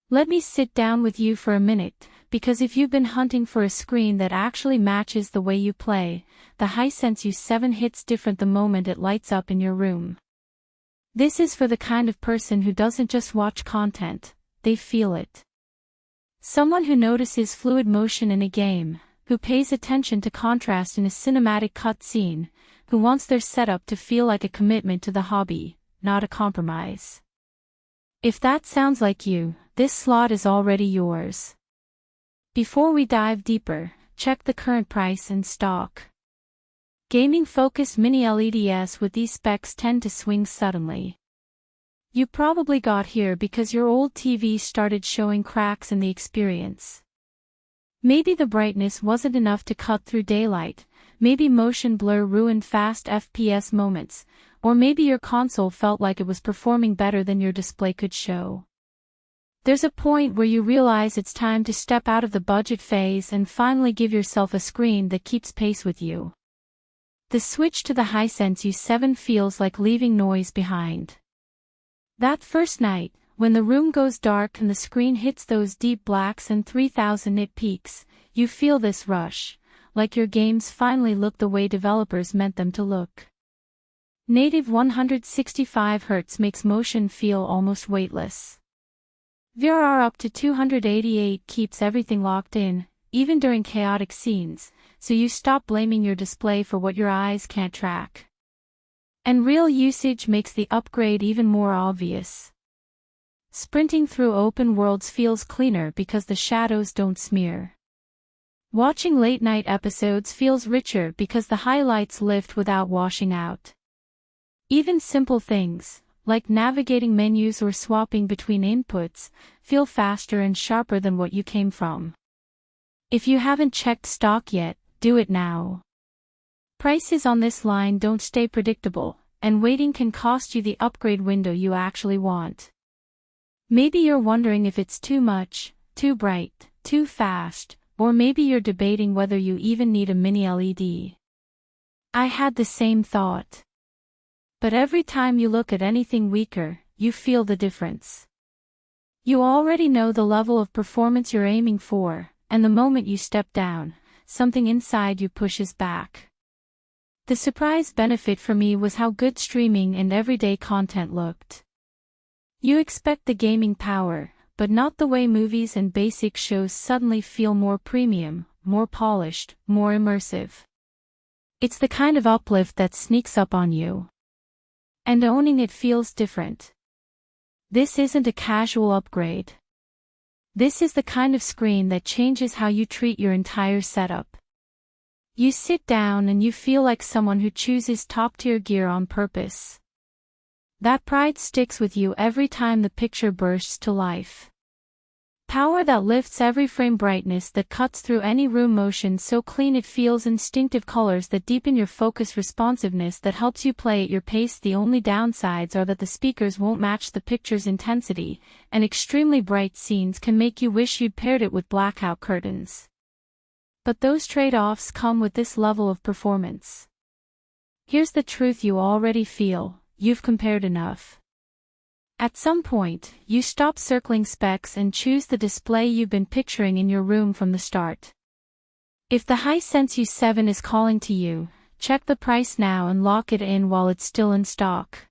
Let me sit down with you for a minute, because if you've been hunting for a screen that actually matches the way you play, the Hisense U7 hits different the moment it lights up in your room. This is for the kind of person who doesn't just watch content, they feel it. Someone who notices fluid motion in a game, who pays attention to contrast in a cinematic cutscene, who wants their setup to feel like a commitment to the hobby, not a compromise. If that sounds like you, this slot is already yours. Before we dive deeper, check the current price and stock. Gaming-focused Mini-LEDs with these specs tend to swing suddenly. You probably got here because your old TV started showing cracks in the experience. Maybe the brightness wasn't enough to cut through daylight, maybe motion blur ruined fast FPS moments, or maybe your console felt like it was performing better than your display could show. There's a point where you realize it's time to step out of the budget phase and finally give yourself a screen that keeps pace with you. The switch to the Hisense U7 feels like leaving noise behind. That first night, when the room goes dark and the screen hits those deep blacks and 3000 nit peaks, you feel this rush, like your games finally look the way developers meant them to look. Native 165 Hz makes motion feel almost weightless. VRR up to 288 keeps everything locked in, even during chaotic scenes, so you stop blaming your display for what your eyes can't track. And real usage makes the upgrade even more obvious. Sprinting through open worlds feels cleaner because the shadows don't smear. Watching late-night episodes feels richer because the highlights lift without washing out. Even simple things, like navigating menus or swapping between inputs, feel faster and sharper than what you came from. If you haven't checked stock yet, do it now. Prices on this line don't stay predictable, and waiting can cost you the upgrade window you actually want. Maybe you're wondering if it's too much, too bright, too fast, or maybe you're debating whether you even need a Mini-LED. I had the same thought. But every time you look at anything weaker, you feel the difference. You already know the level of performance you're aiming for, and the moment you step down, something inside you pushes back. The surprise benefit for me was how good streaming and everyday content looked. You expect the gaming power, but not the way movies and basic shows suddenly feel more premium, more polished, more immersive. It's the kind of uplift that sneaks up on you. And owning it feels different. This isn't a casual upgrade. This is the kind of screen that changes how you treat your entire setup. You sit down and you feel like someone who chooses top-tier gear on purpose. That pride sticks with you every time the picture bursts to life. Power that lifts every frame, brightness that cuts through any room, motion so clean it feels instinctive, colors that deepen your focus, responsiveness that helps you play at your pace. The only downsides are that the speakers won't match the picture's intensity, and extremely bright scenes can make you wish you'd paired it with blackout curtains. But those trade-offs come with this level of performance. Here's the truth you already feel: you've compared enough. At some point, you stop circling specs and choose the display you've been picturing in your room from the start. If the Hisense U7 is calling to you, check the price now and lock it in while it's still in stock.